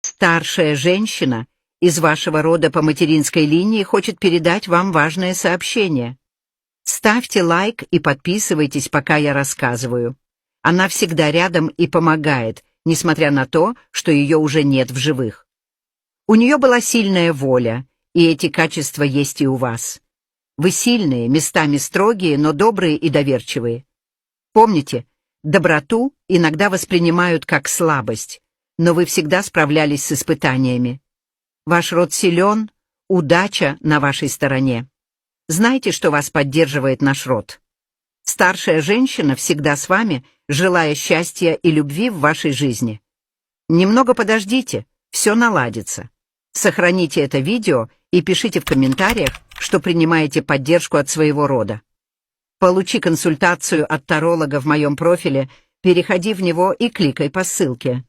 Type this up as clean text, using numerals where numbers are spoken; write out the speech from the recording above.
Старшая женщина из вашего рода по материнской линии хочет передать вам важное сообщение. Ставьте лайк и подписывайтесь, пока я рассказываю. Она всегда рядом и помогает, несмотря на то, что ее уже нет в живых. У нее была сильная воля, и эти качества есть и у вас. Вы сильные, местами строгие, но добрые и доверчивые. Помните, доброту иногда воспринимают как слабость, но вы всегда справлялись с испытаниями. Ваш род силен, удача на вашей стороне. Знайте, что вас поддерживает наш род. Старшая женщина всегда с вами, желая счастья и любви в вашей жизни. Немного подождите, все наладится. Сохраните это видео и пишите в комментариях, что принимаете поддержку от своего рода. Получи консультацию от таролога в моем профиле, переходи в него и кликай по ссылке.